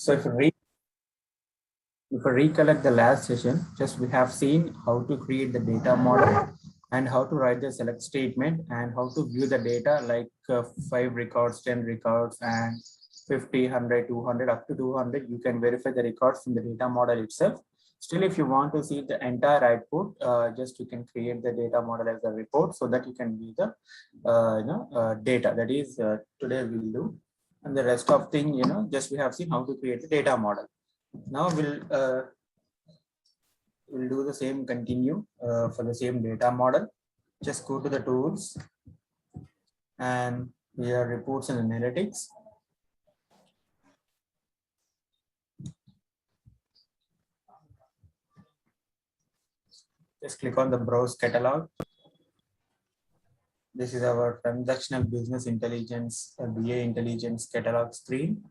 So if we recollect the last session, just we have seen how to create the data model and how to write the select statement and how to view the data like 5 records, 10 records, and 50, 100, 200, up to 200. You can verify the records from the data model itself. Still, if you want to see the entire output, just you can create the data model as a report so that you can view the data. That is today we'll do. And the rest of thing, just we have seen how to create the data model. Now we'll do the same, continue for the same data model. Just go to the tools and here reports and analytics. Just click on the browse catalog. This is our transactional business intelligence, BA intelligence catalog screen.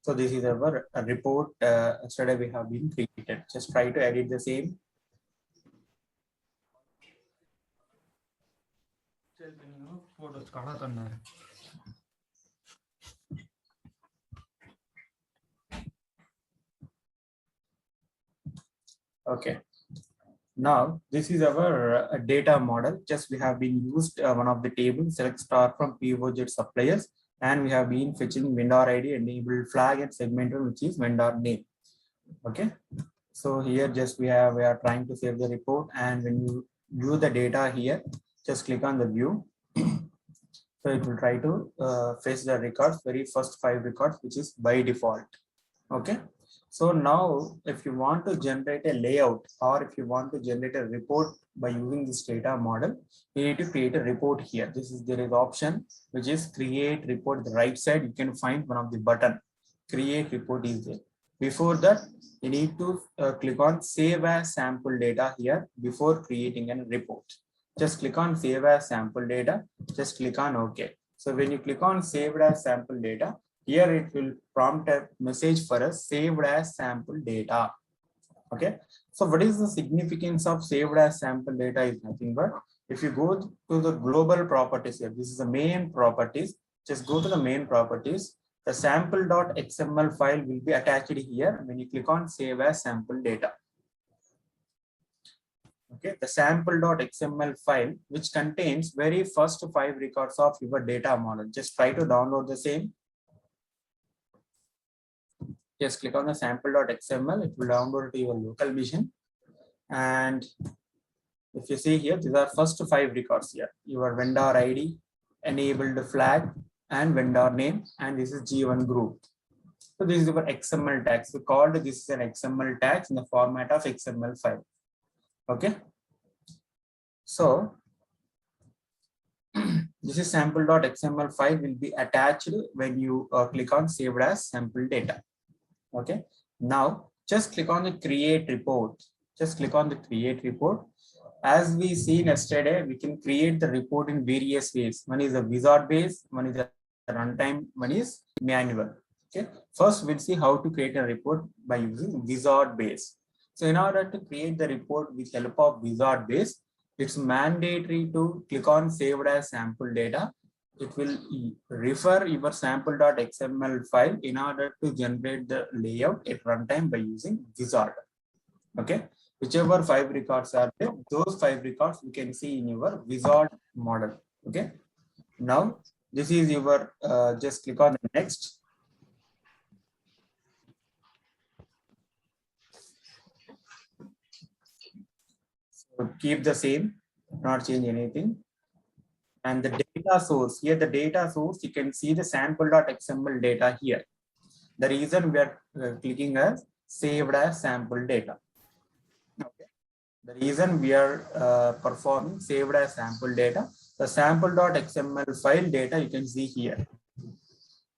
So this is our report yesterday we have been created. Just try to edit the same. Okay. Now this is our data model. Just we have been used one of the tables, select star from POJ suppliers, and we have been fetching vendor ID, enable flag, and segmented, which is vendor name. Okay. So here just we are trying to save the report, and when you view the data here, just click on the view. So it will try to fetch the records, very first 5 records, which is by default. Okay. So now if you want to generate a layout or if you want to generate a report by using this data model, you need to create a report here. There is option which is create report. The right side you can find one of the button, create report is there. Before that you need to click on save as sample data here before creating a report. Just click on save as sample data, just click on OK. So when you click on saved as sample data, here it will prompt a message for us, saved as sample data. Okay. So what is the significance of saved as sample data is nothing but if you go to the global properties here, this is the main properties. Just go to the main properties. The sample.xml file will be attached here when you click on save as sample data. Okay, the sample.xml file which contains very first 5 records of your data model. Just try to download the same. Just click on the sample.xml, it will download to your local machine. And if you see here, these are first 5 records here. Your vendor ID, enabled flag, and vendor name, and this is G1 group. So this is your XML tags. We called this is an XML tags in the format of XML file. Okay. So this is sample.xml file will be attached when you click on saved as sample data. Okay. Now just click on the create report. Just click on the create report. As we seen yesterday, we can create the report in various ways. One is a wizard based, one is a runtime, one is manual. Okay. First, we'll see how to create a report by using wizard based. So in order to create the report with help of wizard based, it's mandatory to click on saved as sample data. It will refer your sample.xml file in order to generate the layout at runtime by using wizard. Okay. Whichever 5 records are there, those 5 records you can see in your wizard model. Okay. Now this is your just click on the next. So keep the same, not change anything. And the data source here, the data source, you can see the sample.xml data here. The reason we are clicking as saved as sample data. Okay. The reason we are performing saved as sample data, the sample.xml file data you can see here.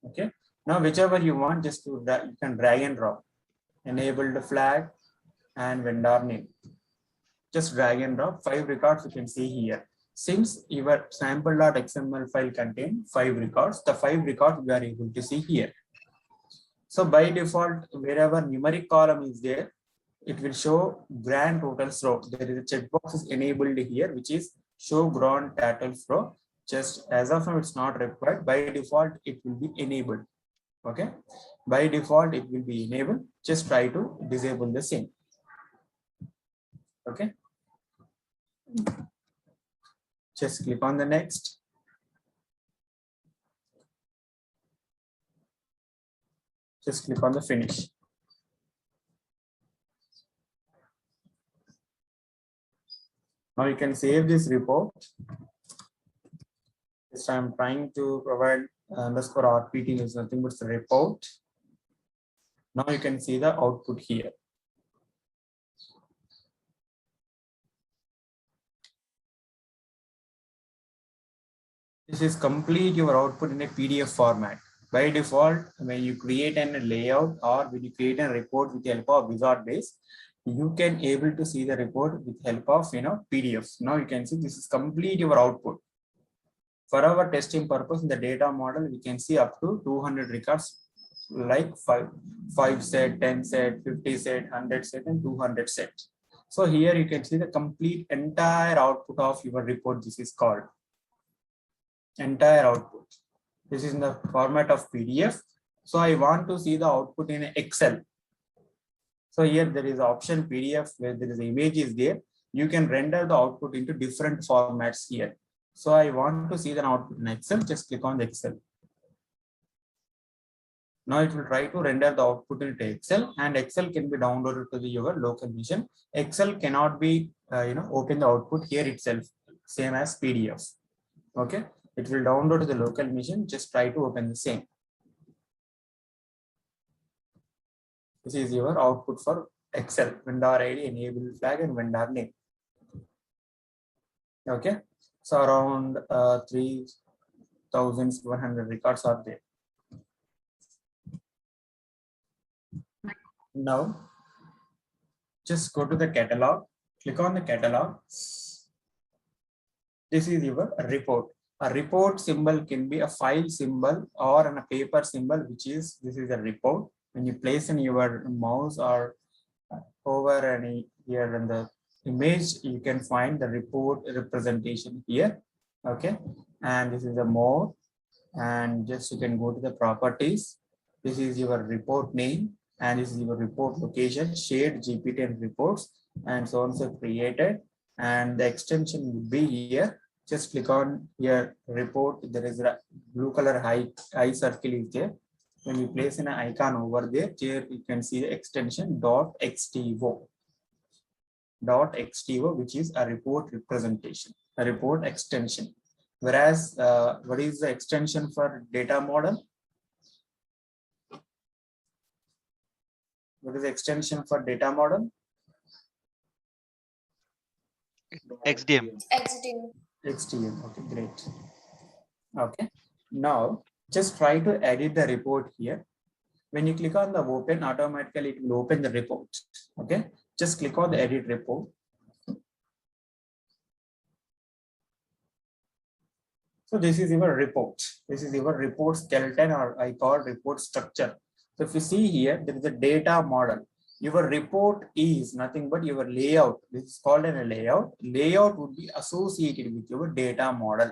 Okay. Now whichever you want, just to you can drag and drop. Enable the flag and vendor name. Just drag and drop 5 records you can see here. Since your sample.xml file contains 5 records, the 5 records we are able to see here. So by default, wherever numeric column is there, it will show grand totals row. There is a checkbox is enabled here, which is show grand totals row. Just as of now, it's not required. By default, it will be enabled. Okay. By default, it will be enabled. Just try to disable the same. Okay. Just click on the next. Just click on the finish. Now you can save this report. This I'm trying to provide underscore RPT is nothing but the report. Now you can see the output here. This is complete your output in a PDF format. By default, when you create a layout or when you create a report with the help of Wizard base, you can able to see the report with help of PDFs. Now you can see this is complete your output. For our testing purpose in the data model, we can see up to 200 records like 5 set, 10 set, 50 set, 100 set, and 200 set. So here you can see the complete entire output of your report. This is called entire output. This is in the format of PDF. So I want to see the output in Excel. So here there is option PDF where there is image is there. You can render the output into different formats here. So I want to see the output in Excel. Just click on the Excel. Now it will try to render the output into Excel, and Excel can be downloaded to your local machine. Excel cannot be open the output here itself, same as PDF. Okay, it will download to the local machine. Just try to open the same. This is your output for Excel, vendor ID, enable flag, and vendor name. Okay, so around 3,100 records are there. Now, just go to the catalog, click on the catalog. This is your report. A report symbol can be a file symbol or a paper symbol, which is this is a report. When you place in your mouse or over any here in the image, you can find the report representation here. Okay, and this is the more, and just you can go to the properties. This is your report name, and this is your report location, shared GPT and reports, and so on. So created, and the extension would be here. Just click on your report. There is a blue color eye circle is there. When you place an icon over there, here you can see the extension .xto, which is a report representation, a report extension. Whereas, what is the extension for data model? What is the extension for data model? XDM. XDM. Okay, great. Okay. Now, just try to edit the report here. When you click on the open, automatically it will open the report. Okay. Just click on the edit report. So this is your report. This is your report skeleton, or I call report structure. So if you see here, there is a data model. Your report is nothing but your layout. This is called a layout. Layout would be associated with your data model.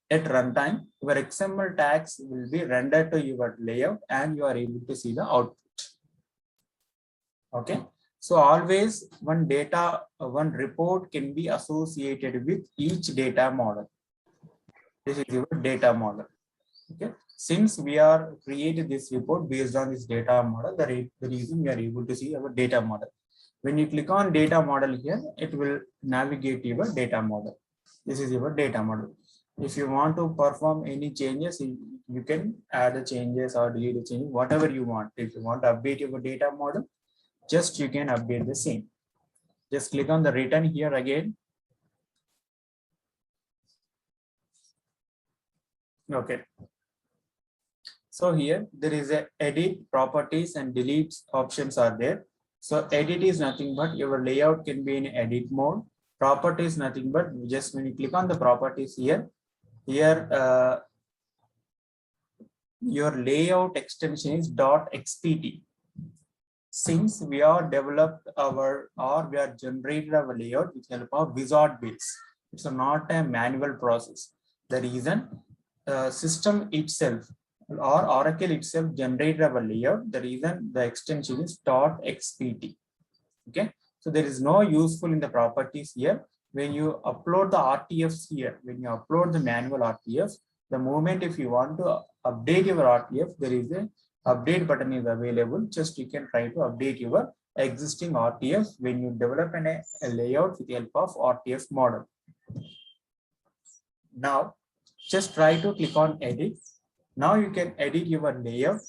At runtime, your XML tags will be rendered to your layout, and you are able to see the output. Okay. So always one report can be associated with each data model. This is your data model. Okay. Since we are created this report based on this data model, the reason we are able to see our data model. When you click on data model here, it will navigate your data model. This is your data model. If you want to perform any changes, you can add the changes or delete the changes, whatever you want. If you want to update your data model, just you can update the same. Just click on the return here again. Okay. So here there is a edit, properties, and delete options are there. So edit is nothing but your layout can be in edit mode. Properties nothing but just when you click on the properties here, your layout extension is .xpt. Since we are developed we are generated our layout with help of Wizard base. It's not a manual process. The reason system itself or Oracle itself generated our layout. The reason the extension is .xpt. Okay, so there is no useful in the properties here. When you upload the RTFs here, when you upload the manual RTFs, the moment if you want to update your RTF, there is a update button is available. Just you can try to update your existing RTFs when you develop a layout with the help of RTF model. Now, just try to click on edit. Now you can edit your layout,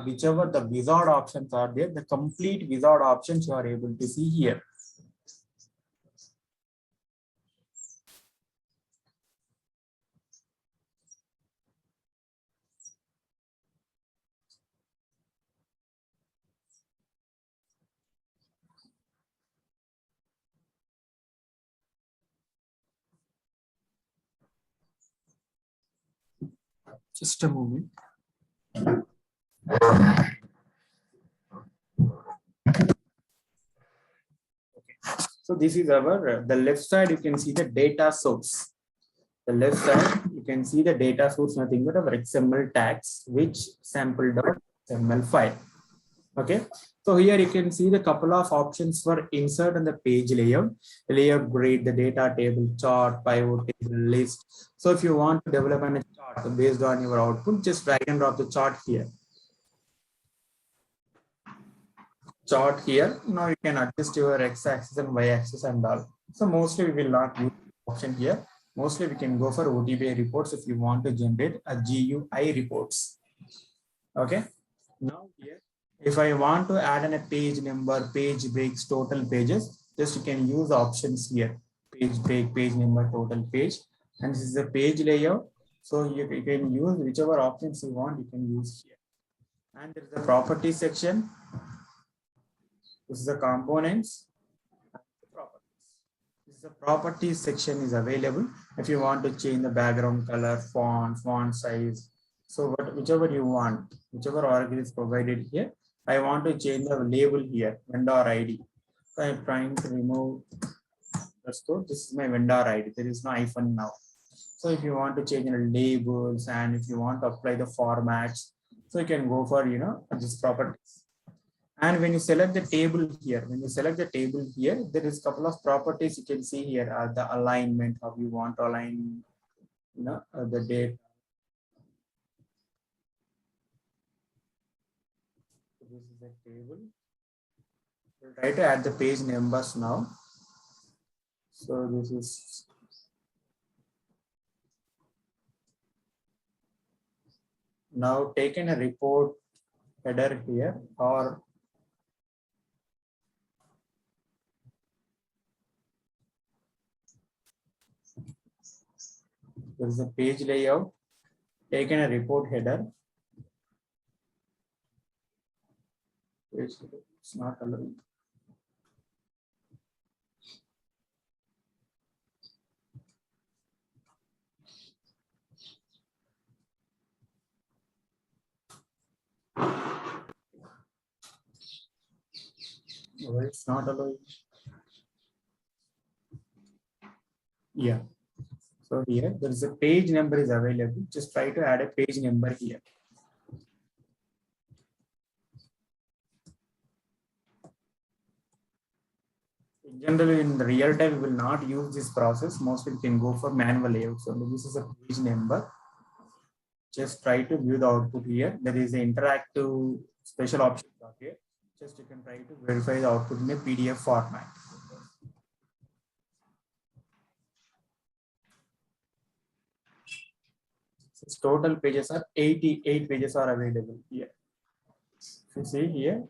whichever the wizard options are there, the complete wizard options you are able to see here. Just a moment. So this is our, the left side, you can see the data source. The left side, you can see the data source, nothing but our XML tags, which sample.xml file. Okay. So here you can see the couple of options for insert and the page layout grid, the data table, chart, pivot table, list. So if you want to develop a chart based on your output, just drag and drop the chart here. Chart here. Now you can adjust your x-axis and y-axis and all. So mostly we will not use option here. Mostly we can go for OTBI reports if you want to generate a GUI reports. Okay. Now here, if I want to add in a page number, page breaks, total pages, just you can use options here. Page break, page number, total page. And this is the page layout. So you can use whichever options you want, you can use here. And there is the property section. This is the components. This is the properties section is available. If you want to change the background color, font size. So whichever you want, whichever Oracle is provided here, I want to change the label here, vendor ID. So I'm trying to remove the store. This is my vendor ID. There is no hyphen now. So if you want to change the labels and if you want to apply the formats, so you can go for, this properties. And when you select the table here, there is a couple of properties you can see here are the alignment, how you want to align, the date. This is a table. We'll try to add the page numbers now. So this is now taken a report header here, or there is a page layout, taken a report header. It's not allowed. Oh, it's not allowed. Yeah. So here there is a page number is available. Just try to add a page number here. Generally, in the real time, we will not use this process. Mostly, we can go for manual layout. So this is a page number. Just try to view the output here. There is an interactive special option here. Just you can try to verify the output in a PDF format. Since total pages are 88 pages are available here. If you see here,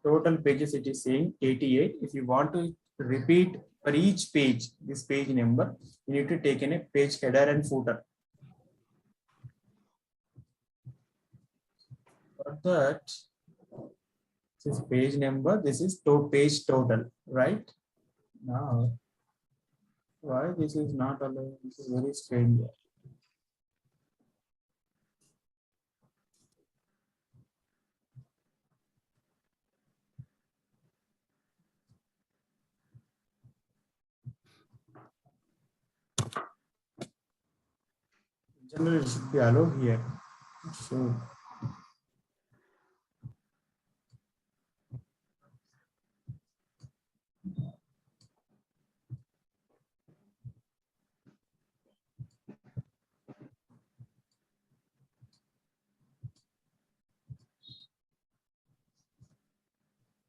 total pages it is saying 88. If you want to repeat for each page, this page number, you need to take in a page header and footer. For that, this page number, this is page total, right? Now, why this is not allowed? This is very strange. Generally, it should be allowed here. So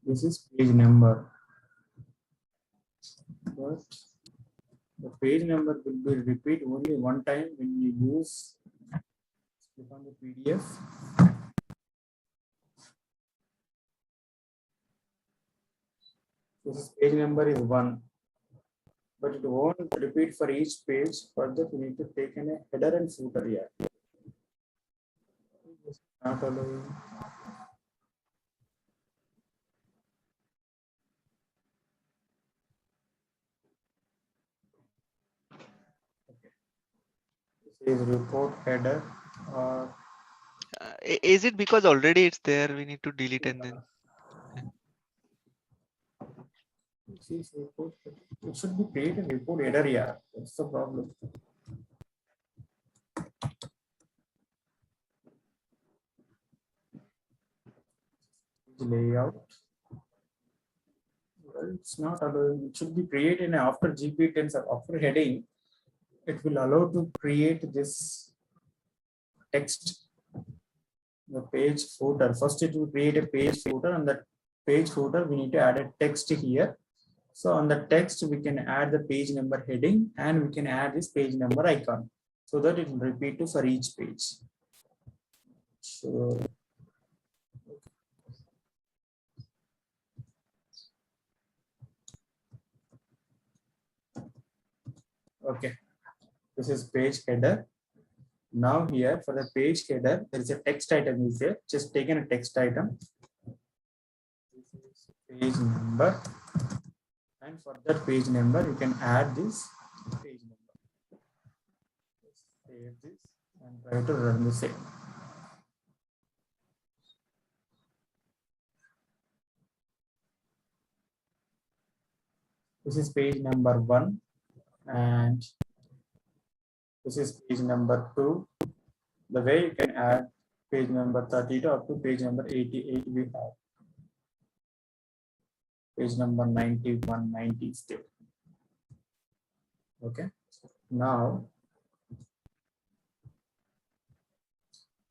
this is page number, but the page number will be repeat only one time when you use click on the PDF. This is page number is 1, but it won't repeat for each page. Further, we need to take in a header and footer here. Not allowing. Okay. This is report header. Is it because already it's there? We need to delete and then. This is report. It should be create a report header here. That's the problem. Layout. Well, it's not allowing. It should be created after GP10 after heading. It will allow to create this text, the page footer. First, it will create a page footer, and that page footer we need to add a text here. So on the text, we can add the page number heading, and we can add this page number icon so that it will repeat to for each page. So okay, this is page header. Now here for the page header, there is a text item is there. Just taken a text item. This is page number, and for that page number, you can add this page number. Save this and try to run the same. This is page number 1, and this is page number 2. The way you can add page number 32 up to page number 88, we have page number 91, 90 still. Okay. Now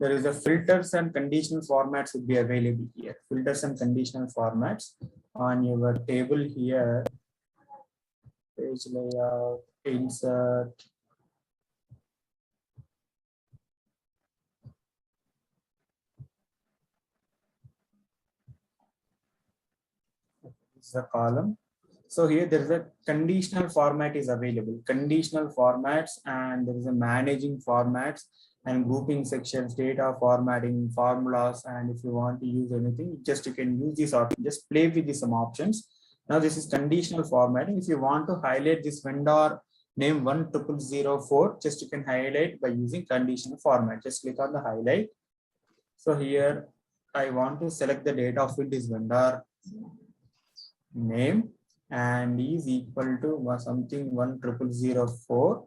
there is a filters and conditional formats would be available here. Filters and conditional formats on your table here. Page layout, insert. This is a column. So here there is a conditional format is available. Conditional formats, and there is a managing formats and grouping sections, data formatting, formulas, and if you want to use anything, just you can use this option. Just play with these some options. Now this is conditional formatting. If you want to highlight this vendor name 10004, just you can highlight by using conditional format. Just click on the highlight. So here I want to select the data field is vendor name and is equal to something 10004,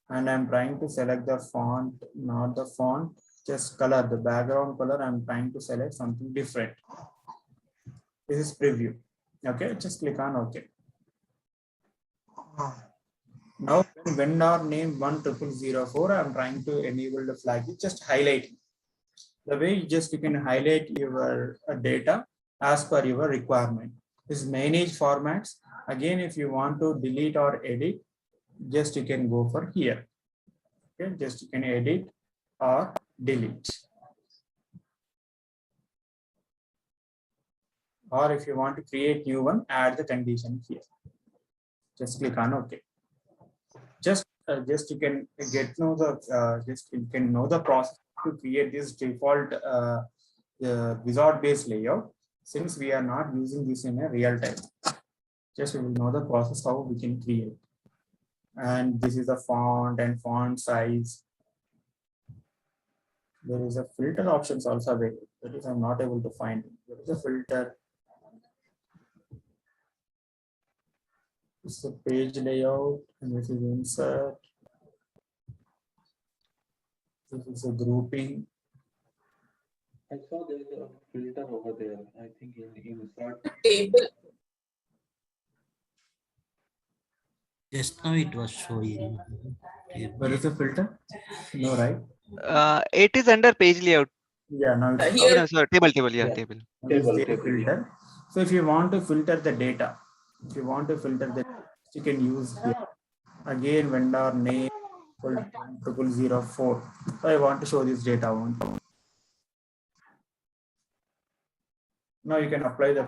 and I'm trying to select the font, not the font, just color, the background color. I'm trying to select something different. This is preview. Okay, just click on OK. Now vendor name 10004, I'm trying to enable the flag, just highlighting. The way you can highlight your data as per your requirement. This manage formats. Again, if you want to delete or edit, just you can go for here. Okay, just you can edit or delete. Or if you want to create new one, add the condition here. Just click on OK. Just you can get know the just you can know the process to create this default wizard based layout, since we are not using this in a real time. Just we will know the process how we can create. And this is the font and font size. There is a filter options also available. That is I'm not able to find it. There is a filter. This is a page layout, and this is insert. This is a grouping. I saw there is a filter over there. I think in insert. Table. Just now it was showing. Where is the filter? No, right? It is under page layout. Yeah, now it's Here. No, sorry, table, yeah, Yeah. table. Table, filter. table, yeah. So if you want to filter the data, you can use here. Again, vendor name equal to 0004. So I want to show this data only. Now you can apply the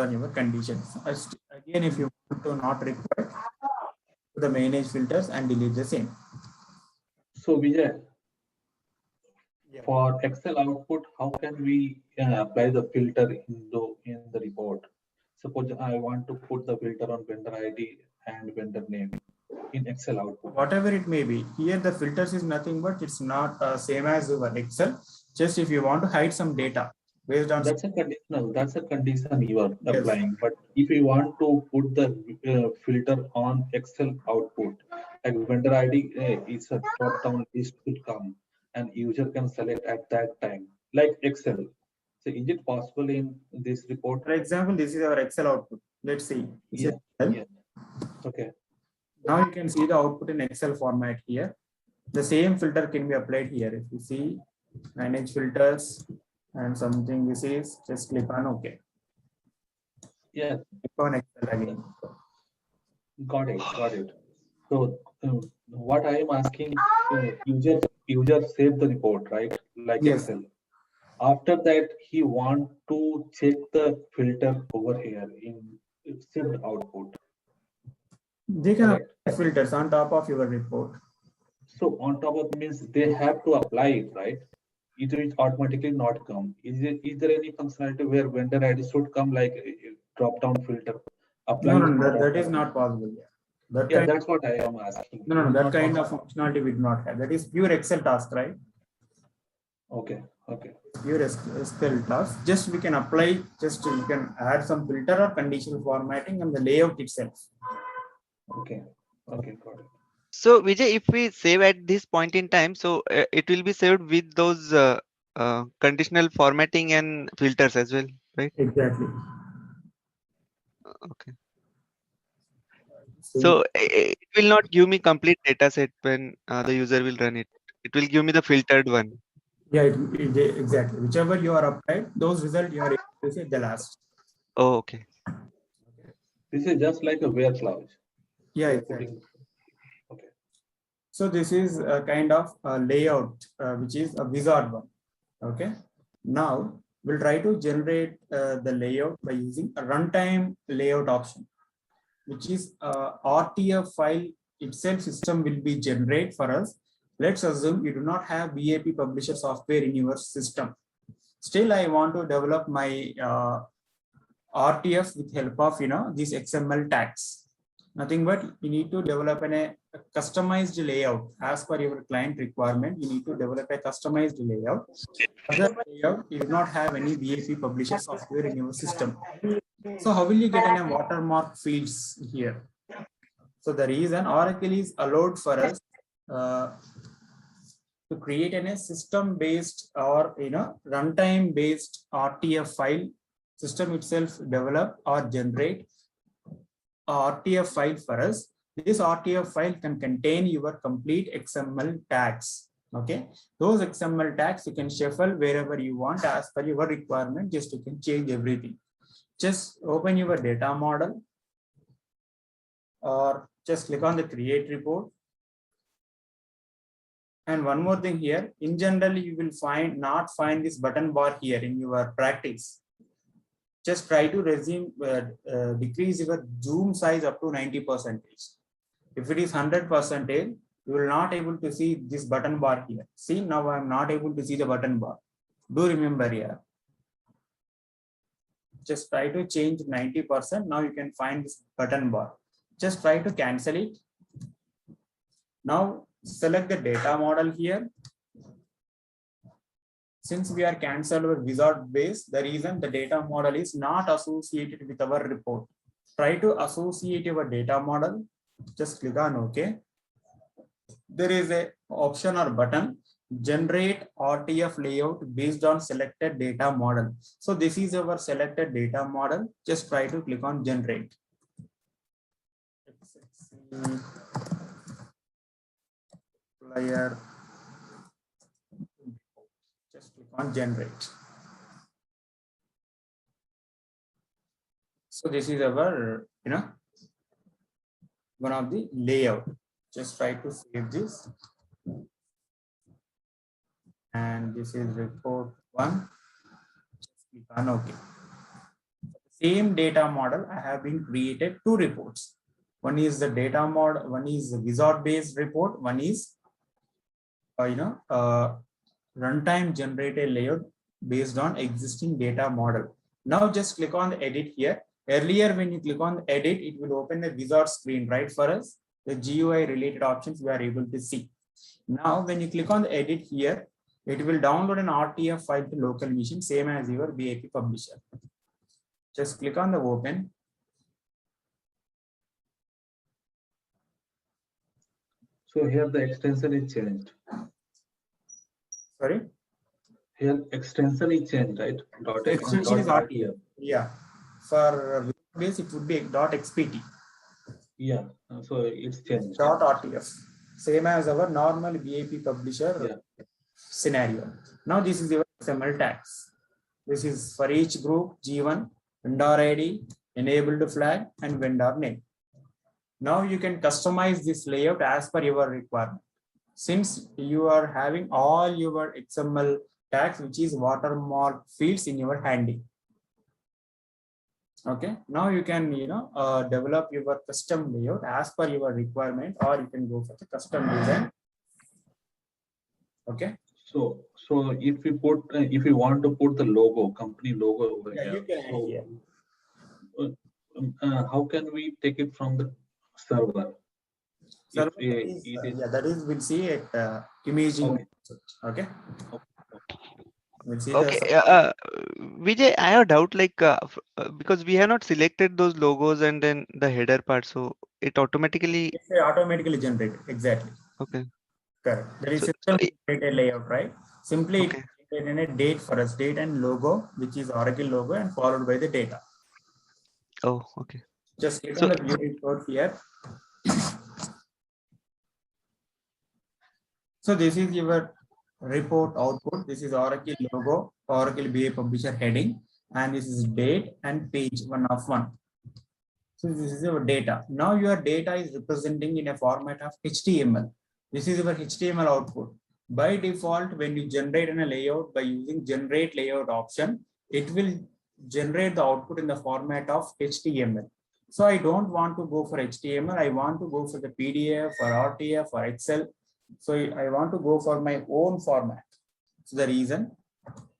on your conditions. Again, if you want to not require the manage filters and delete the same. So Vijay, for Excel output, how can we apply the filter in the report? Suppose I want to put the filter on vendor ID and vendor name in Excel output. Whatever it may be, here the filters is nothing but it's not same as your Excel. Just if you want to hide some data based on That's a conditional. That's a condition you are Yes. applying. But if you want to put the filter on Excel output, like vendor ID is a drop-down list will come, and user can select at that time, like Excel. So is it possible in this report? For example, this is our Excel output. Let's see. This is Yeah. Excel. Yeah. Okay. Now you can see the output in Excel format here. The same filter can be applied here. If you see manage filters and something this is, just click on OK. Yeah. Click on Excel again. Got it. Got it. So what I am asking, user save the report, right? Like Yes. Excel. After that, he want to check the filter over here in saved output. They can Correct. apply filters on top of your report. So on top of means they have to apply it, right? It will automatically not come. Is there any functionality where vendor ID should come like a drop down filter? Apply No, it no, for that is not possible. That Yeah, kind, that's what I am asking. no, It is that not kind of possible. functionality we do not have. That is pure Excel task, right? Okay. Okay. Pure Excel task. Just we can apply. Just you can add some filter or conditional formatting and the layout itself. Okay. Okay. Got it. So Vijay, if we save at this point in time, so it will be saved with those conditional formatting and filters as well, right? Exactly. Okay. So it will not give me complete data set when the user will run it. It will give me the filtered one. Yeah, exactly. Whichever you are applied, those results you are able to see at the last. Oh, okay. This is just like a where clause. Yeah, We are exactly. putting- Okay. So this is a kind of a layout, which is a wizard one. Okay. Now we'll try to generate the layout by using a runtime layout option, which is RTF file itself system will be generate for us. Let's assume you do not have BAP publisher software in your system. Still, I want to develop my RTF with help of these XML tags. Nothing but you need to develop a customized layout as per your client requirement. You need to develop a customized layout. Other layout, you do not have any BAP publisher software in your system. So how will you get a watermark fields here? So the reason Oracle is allowed for us to create a system-based or runtime-based RTF file system itself develop or generate RTF file for us. This RTF file can contain your complete XML tags. Okay, those XML tags you can shuffle wherever you want as per your requirement. Just you can change everything. Just open your data model or just click on the create report. And one more thing here, in general, you will not find this button bar here in your practice. Just try to decrease your zoom size up to 90%. If it is 100%, you will not able to see this button bar here. See, now I am not able to see the button bar. Do remember here. Just try to change 90%. Now you can find this button bar. Just try to cancel it. Now select the data model here. Since we are cancelled our wizard base, the reason the data model is not associated with our report. Try to associate your data model. Just click on OK. There is a option or button generate RTF layout based on selected data model. So this is our selected data model. Just try to click on generate. Player. Just click on generate. So this is our, one of the layout. Just try to save this. And this is report one. Just click on OK. Same data model, I have been created two reports. One is the data model, one is the wizard based report, one is runtime generated layout based on existing data model. Now just click on the edit here. Earlier when you click on the edit, it will open the wizard screen, right? For us, the GUI related options we are able to see. Now when you click on the edit here, it will download an RTF file to local machine, same as your BAP publisher. Just click on the open. So here the extension is changed. Sorry? Here extension is changed, right? Extension is .rtf. Yeah. For base, it would be .xpt. Yeah. So it's changed. .rtf. Same as our normal BAP publisher scenario. Now this is your XML tags. This is for each group G1, vendor ID, enabled flag, and vendor name. Now you can customize this layout as per your requirement. Since you are having all your XML tags, which is watermark fields in your handy. Okay, now you can develop your custom layout as per your requirement, or you can go for the custom design. Okay. So if we put if we want to put the logo, company logo over here, you can add here. How can we take it from the server? Server that is we'll see it imaging. Okay. We'll see Okay, Vijay, I have a doubt, like because we have not selected those logos and then the header part, so it automatically generated. Exactly. Okay. Correct. There is system generated layout, right? Simply it created a date for us, date and logo, which is Oracle logo, and followed by the data. Oh, okay. Just click on the view report here. So this is your report output. This is Oracle logo, Oracle BA publisher heading, and this is date and page 1 of 1. So this is your data. Now your data is representing in a format of HTML. This is your HTML output. By default, when you generate a layout by using generate layout option, it will generate the output in the format of HTML. So I don't want to go for HTML. I want to go for the PDF or RTF or Excel. So I want to go for my own format. So the reason,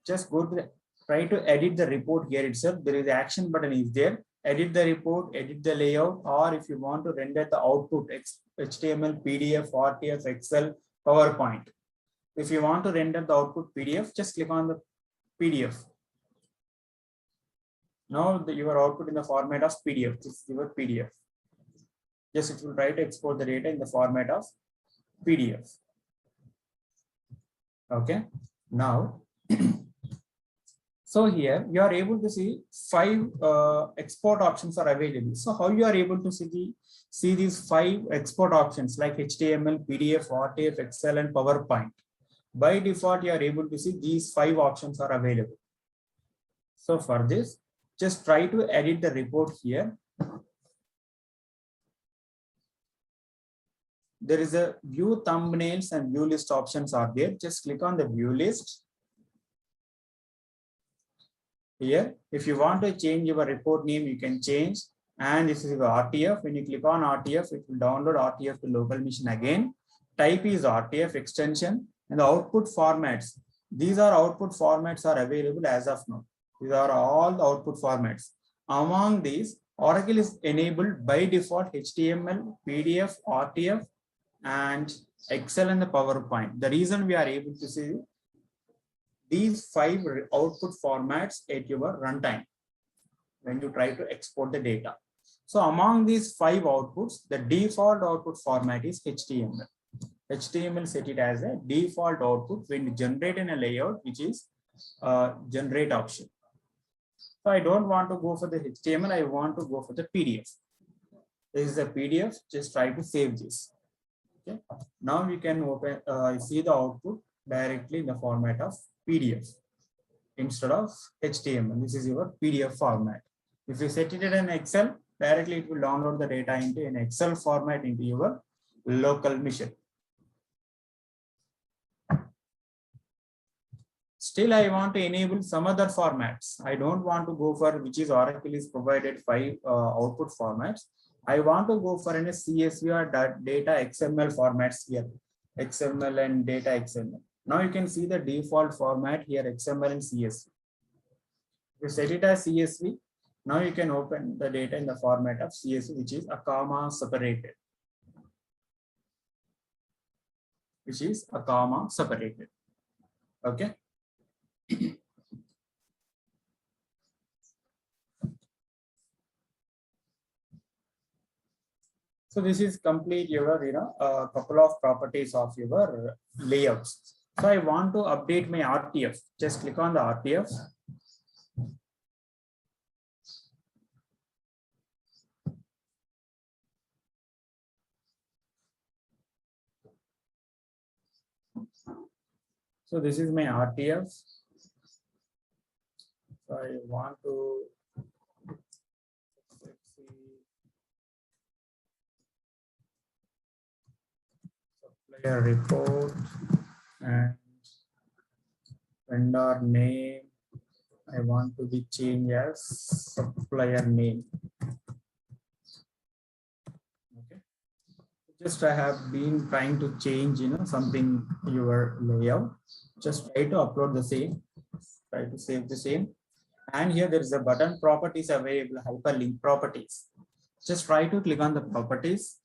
just go to try to edit the report here itself. There is the action button is there. Edit the report, edit the layout, or if you want to render the output, HTML, PDF, RTF, Excel, PowerPoint. If you want to render the output PDF, just click on the PDF. Now your output in the format of PDF. This is your PDF. Just it will try to export the data in the format of PDF. Okay. Now, so here you are able to see 5 export options are available. So how you are able to see these 5 export options like HTML, PDF, RTF, Excel, and PowerPoint? By default, you are able to see these 5 options are available. So for this, just try to edit the report here. There is a view thumbnails and view list options are there. Just click on the view list. Here, if you want to change your report name, you can change. And this is your RTF. When you click on RTF, it will download RTF to local machine again. Type is RTF extension, and the output formats. These are output formats are available as of now. These are all the output formats. Among these, Oracle is enabled by default HTML, PDF, RTF, and Excel and the PowerPoint. The reason we are able to see these 5 output formats at your runtime when you try to export the data. So among these 5 outputs, the default output format is HTML. HTML set it as a default output when you generate in a layout, which is generate option. So I don't want to go for the HTML, I want to go for the PDF. This is a PDF, just try to save this. Okay. Now we can open, see the output directly in the format of PDF instead of HTML. This is your PDF format. If you set it in Excel, directly it will download the data into an Excel format into your local machine. Still, I want to enable some other formats. I don't want to go for which is Oracle is provided 5 output formats. I want to go for a CSV or data XML formats here, XML and data XML. Now you can see the default format here, XML and CSV. If you set it as CSV, now you can open the data in the format of CSV, which is a comma separated. Which is a comma separated. Okay. So this is complete your, a couple of properties of your layouts. So I want to update my RTF. Just click on the RTF. So this is my RTF. So I want to, let's see, supplier report and vendor name. I want to be changed as supplier name. Okay. Just I have been trying to change, something your layout. Just try to upload the same. Try to save the same. And here there is a button properties available, hyperlink properties. Just try to click on the properties.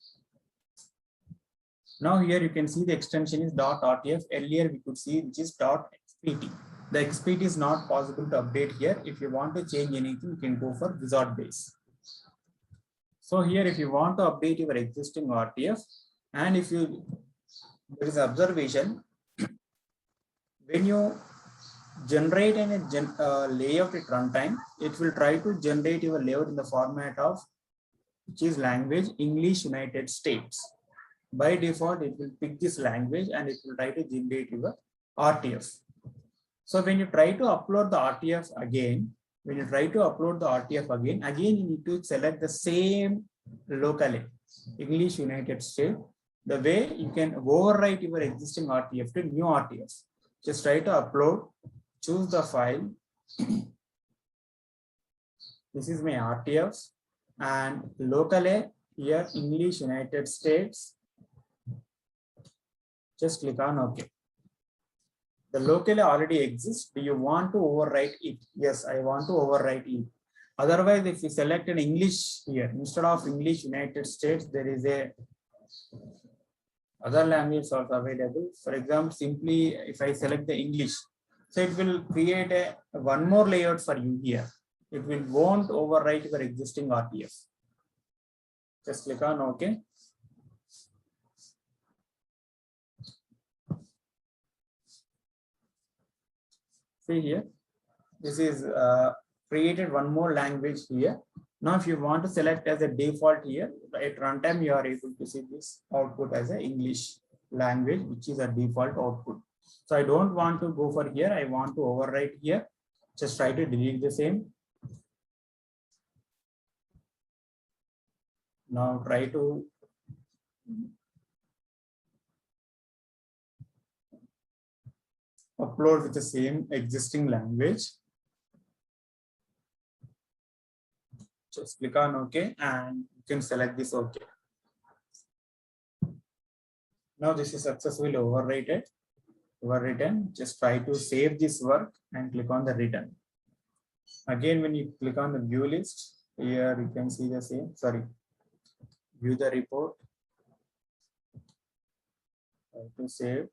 Now here you can see the extension is .rtf. Earlier we could see which is .xpt. The XPT is not possible to update here. If you want to change anything, you can go for wizard base. So here, if you want to update your existing RTF, and if you, there is observation, when you generate a layout at runtime, it will try to generate your layout in the format of, which is language English United States. By default, it will pick this language and it will try to generate your RTF. So when you try to upload the RTF again, again you need to select the same locally, English United States. The way you can overwrite your existing RTF to new RTF. Just try to upload, choose the file. This is my RTF and locally here English United States. Just click on OK. The locally already exists. Do you want to overwrite it? Yes, I want to overwrite it. Otherwise, if you select an English here, instead of English United States, there is a other language also available. For example, simply if I select the English, so it will create one more layout for you here. It won't overwrite your existing RTF. Just click on OK. See here, this is created one more language here. Now, if you want to select as a default here, at runtime, you are able to see this output as an English language, which is a default output. So I don't want to go for here. I want to overwrite here. Just try to delete the same. Now try to upload with the same existing language. Just click on OK and you can select this OK. Now this is successfully overwritten. Just try to save this work and click on the return. Again, when you click on the view list, here you can see the same, view the report. Try to save.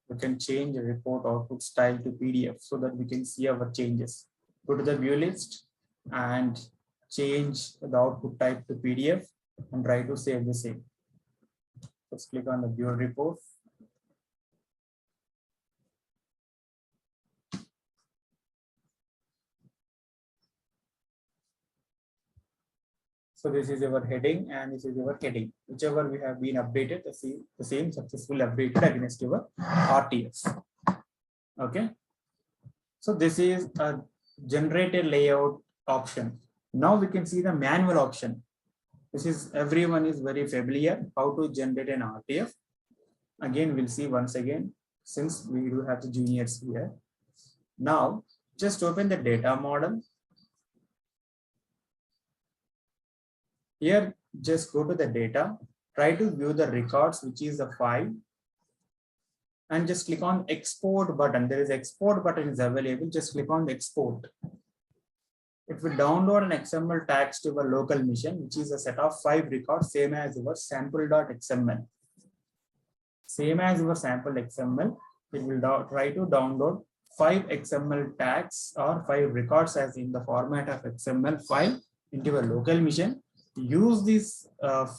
We can change the report output style to PDF so that we can see our changes. Go to the view list and change the output type to PDF and try to save the same. Let's click on the view report. So this is your heading and this is your heading. Whichever we have been updated, the same successfully updated against your RTF. Okay. So this is a generated layout option. Now we can see the manual option. This is everyone is very familiar how to generate an RTF. Again, we'll see once again, since we do have the juniors here. Now just open the data model. Here, just go to the data, try to view the records, which is the file, and just click on export button. There is export button is available. Just click on the export. It will download an XML tags to your local machine, which is a set of 5 records, same as your sample.xml. Same as your sample XML, it will try to download 5 XML tags or 5 records as in the format of XML file into your local machine. Use this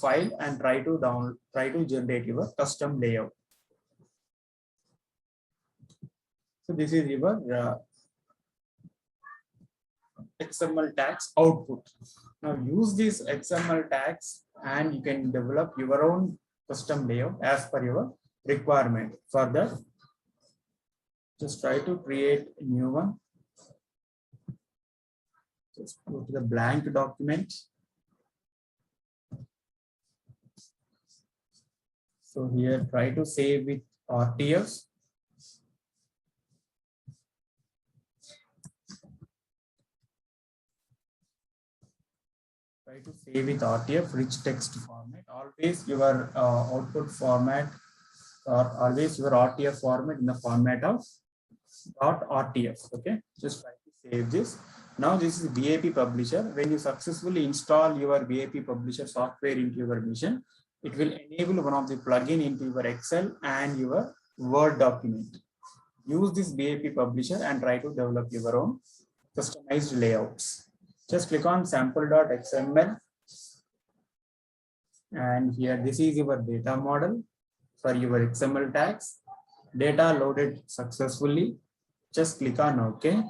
file and try to generate your custom layout. So this is your XML tags output. Now use these XML tags and you can develop your own custom layout as per your requirement. Further, just try to create a new one. Just go to the blank document. So here, try to save with RTF. Try to save with RTF, rich text format. Always your output format or always your RTF format in the format of .rtf. Okay, just try to save this. Now this is BAP Publisher. When you successfully install your BAP Publisher software into your machine, it will enable one of the plugin into your Excel and your Word document. Use this BAP Publisher and try to develop your own customized layouts. Just click on sample.xml. And here, this is your data model for your XML tags. Data loaded successfully. Just click on OK.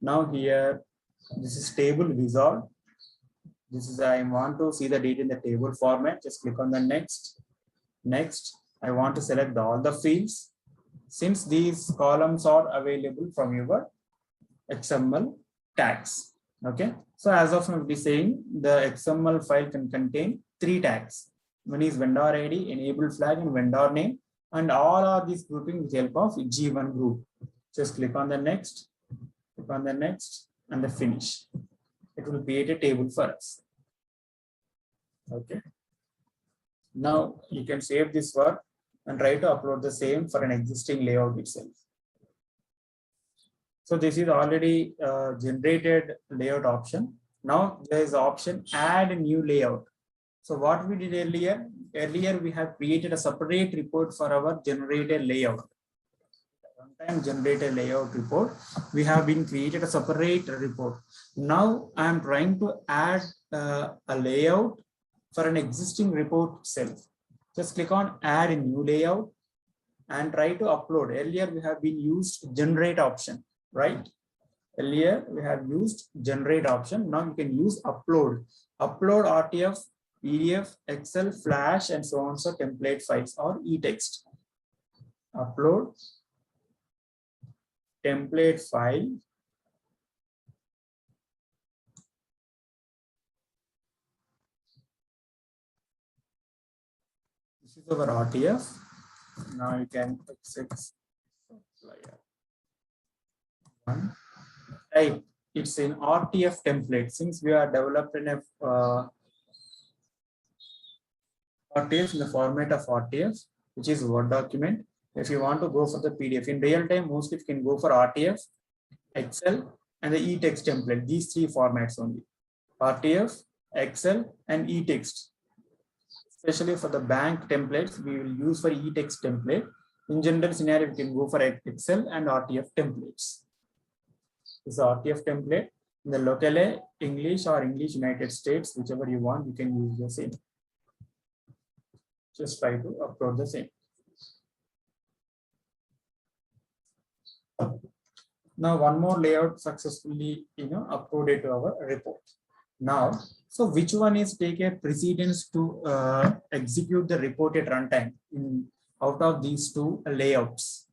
Now here, this is table wizard. This is I want to see the data in the table format. Just click on the next. Next, I want to select all the fields. Since these columns are available from your XML tags. Okay. So as of now, we'll be saying the XML file can contain 3 tags. One is vendor ID, enable flag, and vendor name. And all are these grouping with help of G1 group. Just click on the next, click on the next, and the finish. It will create a table for us. Okay. Now you can save this work and try to upload the same for an existing layout itself. So this is already generated layout option. Now there is option add a new layout. So what we did earlier we have created a separate report for our generated layout. Runtime generated layout report. We have been created a separate report. Now I am trying to add a layout for an existing report itself. Just click on add a new layout and try to upload. Earlier we have been used generate option, right? Earlier we have used generate option. Now you can use upload. Upload RTF, PDF, Excel, Flash, and so on. So template files or e-text. Upload template file. This is our RTF. Now you can exit one. Type it's in RTF template. Since we are developing a RTF in the format of RTF, which is Word document. If you want to go for the PDF in real time, mostly you can go for RTF, Excel, and the e-text template. These 3 formats only: RTF, Excel, and e-text. Especially for the bank templates, we will use for e-text template. In general scenario, we can go for Excel and RTF templates. This is RTF template. In the locale English or English United States, whichever you want, you can use the same. Just try to upload the same. Now one more layout successfully uploaded to our report. Now, so which one is take a precedence to execute the report at runtime in out of these two layouts?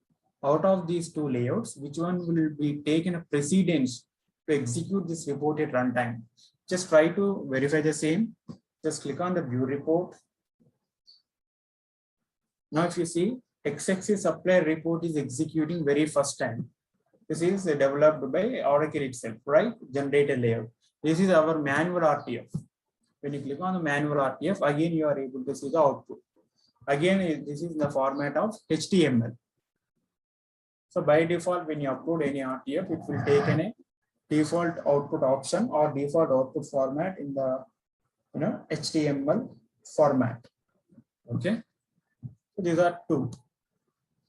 Out of these two layouts, which one will be taken a precedence to execute this report at runtime? Just try to verify the same. Just click on the view report. Now, if you see, XXC supplier report is executing very first time. This is developed by Oracle itself, right? Generated layout. This is our manual RTF. When you click on the manual RTF, again you are able to see the output. Again, this is in the format of HTML. So by default, when you upload any RTF, it will take a default output option or default output format in the HTML format. Okay. So these are two.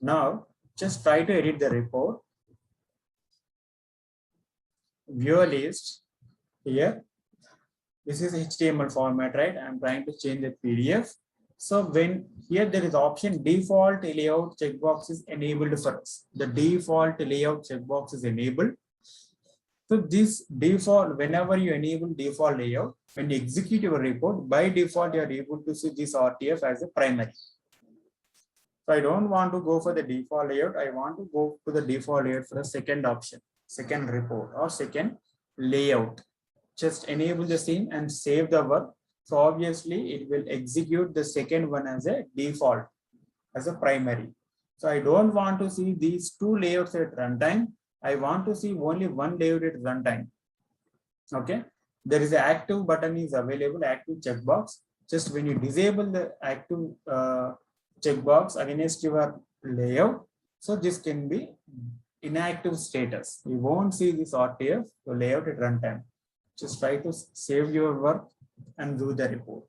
Now just try to edit the report. Viewer list here. This is HTML format, right? I'm trying to change the PDF. So when here there is option default layout checkbox is enabled for us. The default layout checkbox is enabled. So this default, whenever you enable default layout, when you execute your report, by default you are able to see this RTF as a primary. So I don't want to go for the default layout. I want to go to the default layout for the second option, second report or second layout. Just enable the same and save the work. So obviously it will execute the second one as a default, as a primary. So I don't want to see these two layouts at runtime. I want to see only one layout at runtime. Okay. There is an active button is available, active checkbox. Just when you disable the active checkbox against your layout, so this can be inactive status. You won't see this RTF layout at runtime. Just try to save your work and do the report.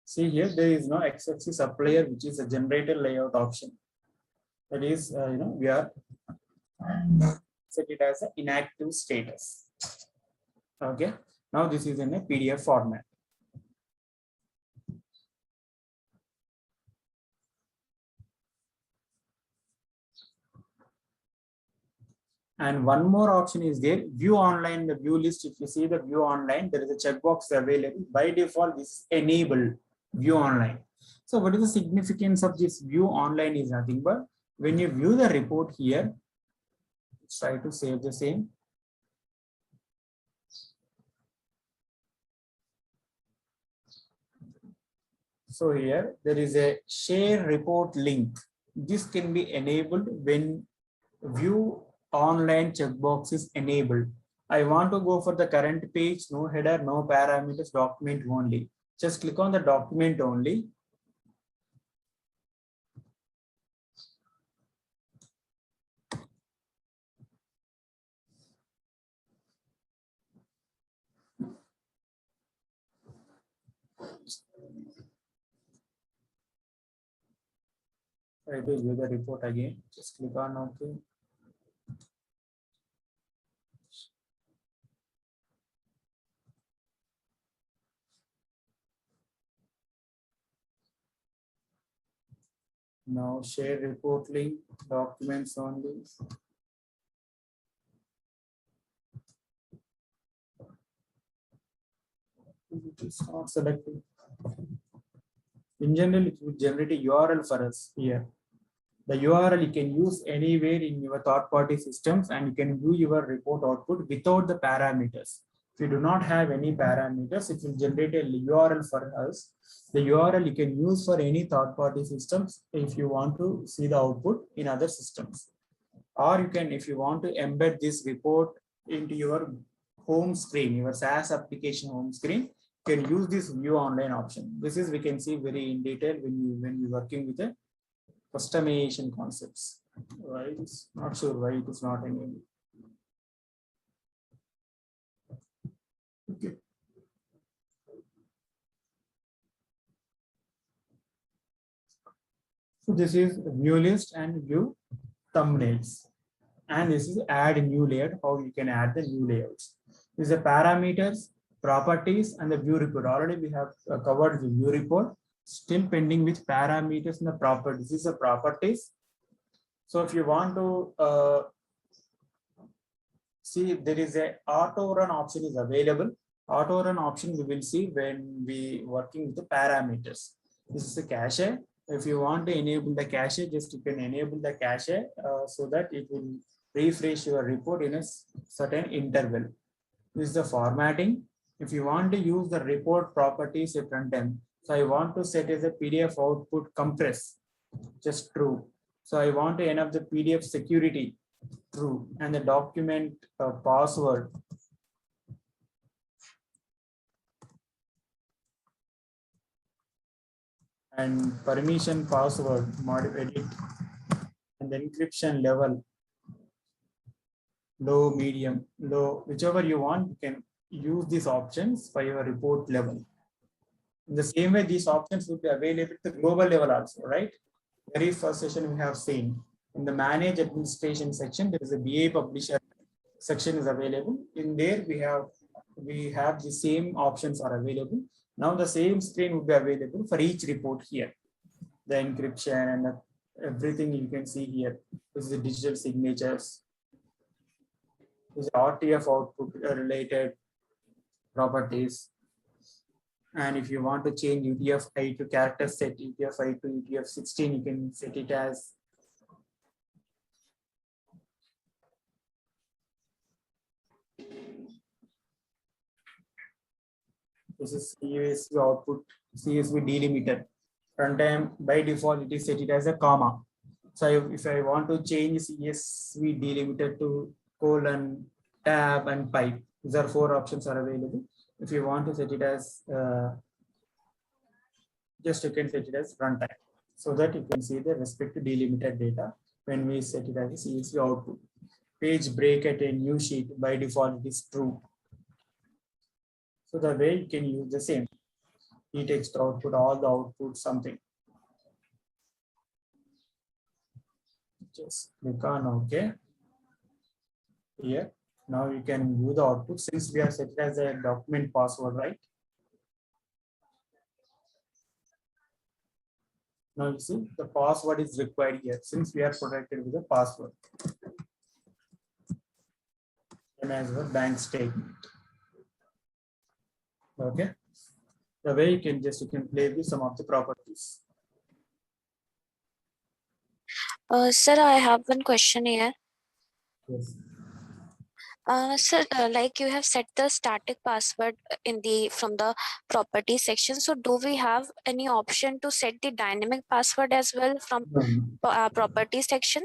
See here, there is no XXC supplier, which is a generated layout option. That is, we are set it as an inactive status. Okay. Now this is in a PDF format. And one more option is there, view online, the view list. If you see the view online, there is a checkbox available. By default, this is enable view online. So what is the significance of this view online is nothing but when you view the report here, try to save the same. So here there is a share report link. This can be enabled when view online checkbox is enabled. I want to go for the current page, no header, no parameters, document only. Just click on the document only. Try to view the report again. Just click on OK. Now share report link, documents only. It is not selected. In general, it will generate a URL for us here. The URL you can use anywhere in your third-party systems, and you can view your report output without the parameters. If you do not have any parameters, it will generate a URL for us. The URL you can use for any third-party systems if you want to see the output in other systems. Or you can, if you want to embed this report into your home screen, your SaaS application home screen, you can use this view online option. This is we can see very in detail when you working with the customization concepts. Right? It's not sure why it is not enabled. Okay. So this is view list and view thumbnails. And this is add new layout, how you can add the new layouts. This is the parameters, properties, and the view report. Already we have covered the view report. Still pending with parameters and the properties. This is the properties. So if you want to see, there is a auto run option is available. Auto run option we will see when we working with the parameters. This is the cache. If you want to enable the cache, just you can enable the cache so that it will refresh your report in a certain interval. This is the formatting. If you want to use the report properties at runtime, so I want to set as a PDF output compress, just true. So I want to enable the PDF security, true, and the document password. And permission password, modify edit, and the encryption level, low, medium, low, whichever you want, you can use these options for your report level. In the same way, these options will be available at the global level also, right? Very first session we have seen. In the manage administration section, there is a BA publisher section is available. In there, we have the same options are available. Now the same screen will be available for each report here. The encryption and everything you can see here. This is the digital signatures. This is RTF output related properties. And if you want to change UTF-8 to character set, UTF-8 to UTF-16, you can set it as this is CSV output, CSV delimiter. Runtime by default it is set it as a comma. So if I want to change CSV delimiter to colon, tab, and pipe, these are 4 options are available. If you want to set it as just you can set it as runtime, so that you can see the respective delimited data when we set it as a CSV output. Page break at a new sheet, by default it is true. So the way you can use the same e-text output, all the output, something. Just click on OK. Here, now you can view the output since we are set it as a document password, right? Now you see the password is required here since we are protected with the password. And as well bank statement. Okay. The way you can play with some of the properties. Sir, I have one question here. Yes. Sir, like you have set the static password from the property section. So do we have any option to set the dynamic password as well from property section?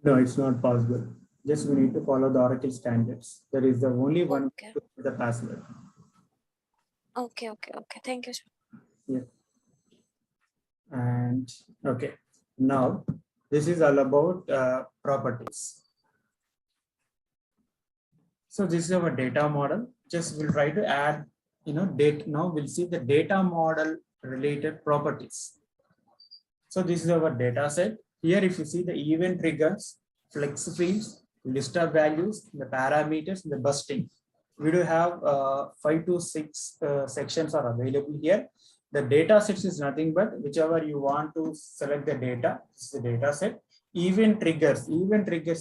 No, it's not possible. Just we need to follow the Oracle standards. There is the only one Okay. to the password. Okay. Thank you, sir. Yeah. And okay, now this is all about properties. So this is our data model. Just we'll try to add, data. Now we'll see the data model related properties. So this is our data set. Here, if you see the event triggers, flex fields, list of values, the parameters, the busting. We do have 5 to 6 sections are available here. The data sets is nothing but whichever you want to select the data. This is the data set. Event triggers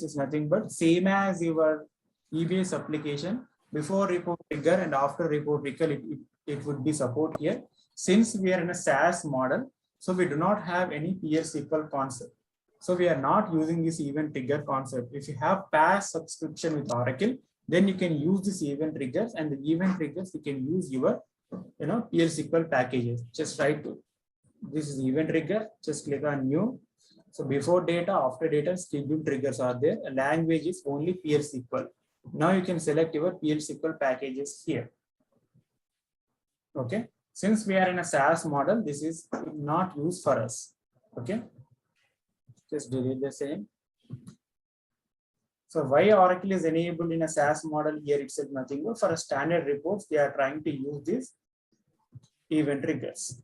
is nothing but same as your EBS application. Before report trigger and after report trigger, it would be support here. Since we are in a SaaS model, so we do not have any PL/SQL concept. So we are not using this event trigger concept. If you have PaaS subscription with Oracle, then you can use this event triggers, and the event triggers you can use your PL/SQL packages. Just write to this is event trigger. Just click on new. So before data, after data, schedule triggers are there. A language is only PL/SQL. Now you can select your PL/SQL packages here. Okay. Since we are in a SaaS model, this is not used for us. Okay. Just delete the same. So why Oracle is enabled in a SaaS model here? It said nothing but for a standard reports, they are trying to use these event triggers.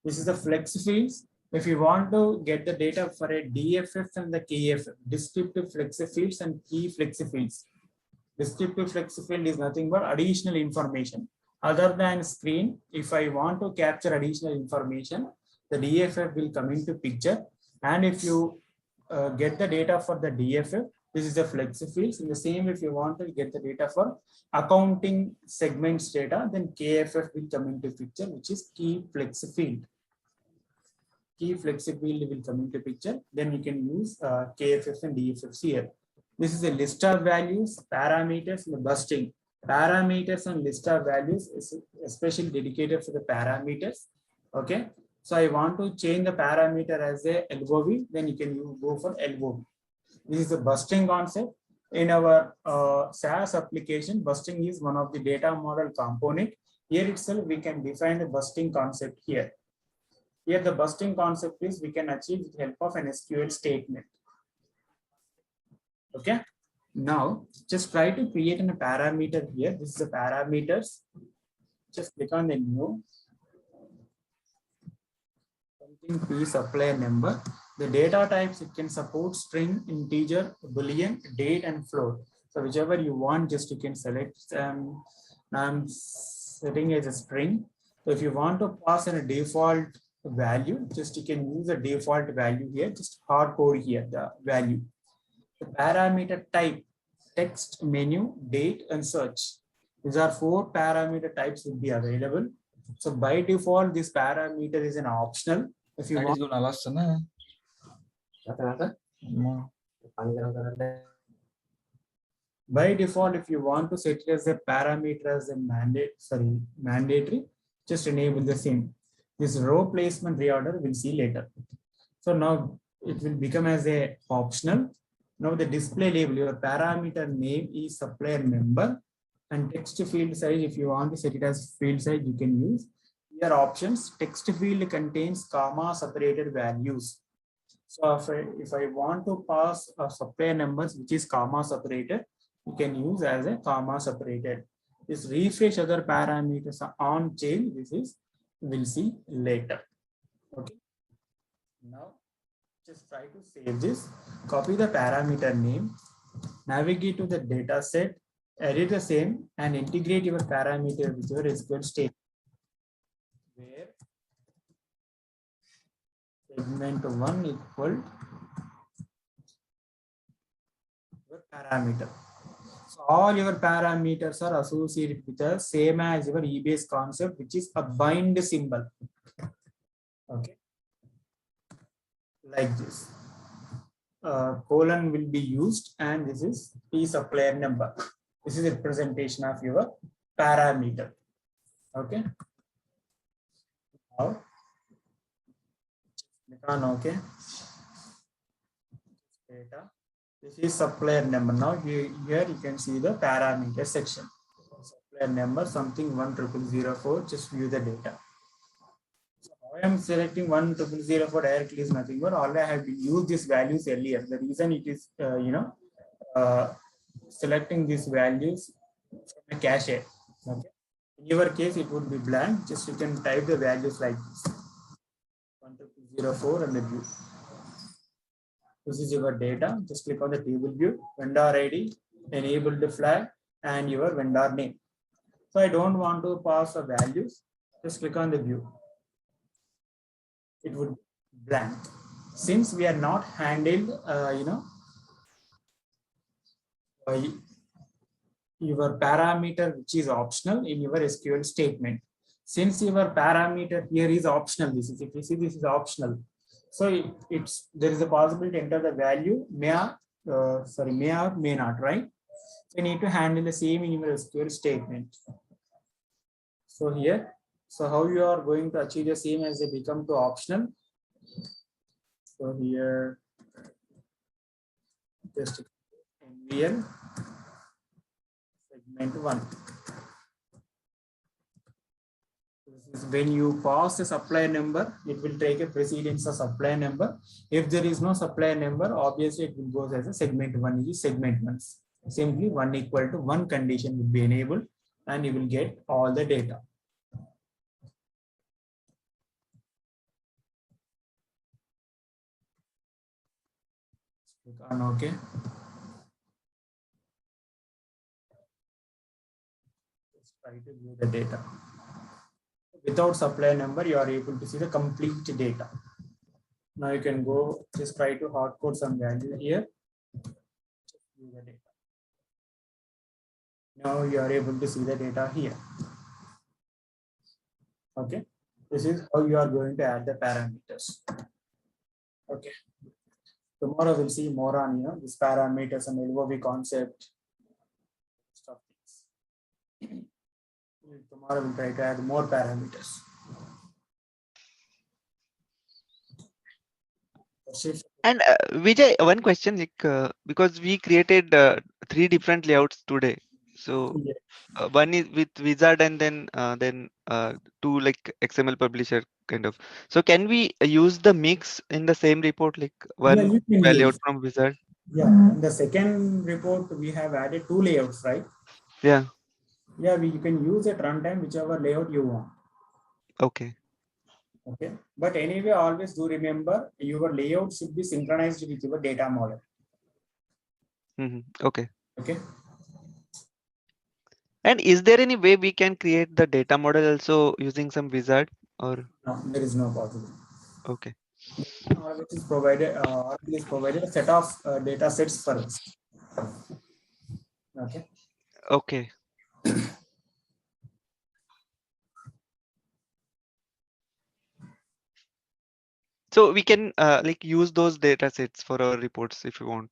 This is the flex fields. If you want to get the data for a DFF and the KFF, descriptive flexi fields and key flexi fields. Descriptive flexi field is nothing but additional information. Other than screen, if I want to capture additional information, the DFF will come into picture. And if you get the data for the DFF, this is the flexi fields. In the same, if you want to get the data for accounting segments data, then KFF will come into picture, which is key flexi field. Key flexi field will come into picture. Then you can use KFF and DFFs here. This is a list of values, parameters, and the busting. Parameters and list of values is especially dedicated for the parameters. Okay. So I want to change the parameter as a LOV, then you can go for LOV. This is the busting concept. In our SaaS application, busting is one of the data model component. Here itself, we can define the busting concept here. Here the busting concept is we can achieve with the help of an SQL statement. Okay. Now, just try to create a parameter here. This is the parameters. Just click on the new. Something P supplier number. The data types, it can support string, integer, boolean, date, and float. So whichever you want, just you can select. Now I'm setting as a string. So if you want to pass in a default value, just you can use a default value here. Just hard code here the value. The parameter type, text, menu, date, and search. These are 4 parameter types will be available. So by default, this parameter is an optional. If you want, by default, if you want to set it as a parameter as a mandatory, just enable the same. This row placement reorder we'll see later. So now it will become as a optional. Now the display label, your parameter name is supplier member, and text field size, if you want to set it as field size, you can use. Here options, text field contains comma separated values. So if I want to pass a supplier numbers, which is comma separated, you can use as a comma separated. This refresh other parameters on change, this is, we'll see later. Okay. Now, just try to save this, copy the parameter name, navigate to the data set, edit the same, and integrate your parameter with your SQL state. Where segment 1 equal your parameter. So all your parameters are associated with the same as your eBase concept, which is a bind symbol. Okay. Like this. Colon will be used, and this is P supplier number. This is a representation of your parameter. Okay. Now, click on OK. Data. This is supplier number. Now here you can see the parameter section. Supplier number something 10004. Just view the data. So I am selecting 10004 directly is nothing but all I have used these values earlier. The reason it is selecting these values from a cache. Okay. In your case, it would be blank. Just you can type the values like this. 10004 and the view. This is your data. Just click on the table view, vendor ID, enable the flag, and your vendor name. So I don't want to pass the values. Just click on the view. It would be blank. Since we are not handled, your parameter, which is optional in your SQL statement. Since your parameter here is optional, this is, if you see, this is optional. So there is a possibility to enter the value may or may not, right? So you need to handle the same in your SQL statement. So here, so how you are going to achieve the same as they become to optional? So here, just MVL segment 1. This is when you pass the supplier number, it will take a precedence of supplier number. If there is no supplier number, obviously it will go as a segment 1 is segment 1. Simply 1 equal to 1 condition will be enabled, and you will get all the data. Click on OK. Just try to view the data. Without supplier number, you are able to see the complete data. Now you can go, just try to hard code some value here. Just view the data. Now you are able to see the data here. Okay, this is how you are going to add the parameters. Okay, tomorrow we'll see more on these parameters and LOB concept stuff. Tomorrow we'll try to add more parameters. And Vijay, one question, like because we created 3 different layouts today. So one is with wizard and then 2 like XML publisher kind of. So can we use the mix in the same report, like one you can layout use. from wizard? Yeah, in the second report we have added 2 layouts, right? Yeah. Yeah, you can use at runtime whichever layout you want. Okay. Okay, but anyway, always do remember your layout should be synchronized with your data model. Okay. Okay. And is there any way we can create the data model also using some wizard, or? No, there is no possibility. Okay. Always is provided a set of data sets for us. Okay. Okay. So we can like use those data sets for our reports if you want.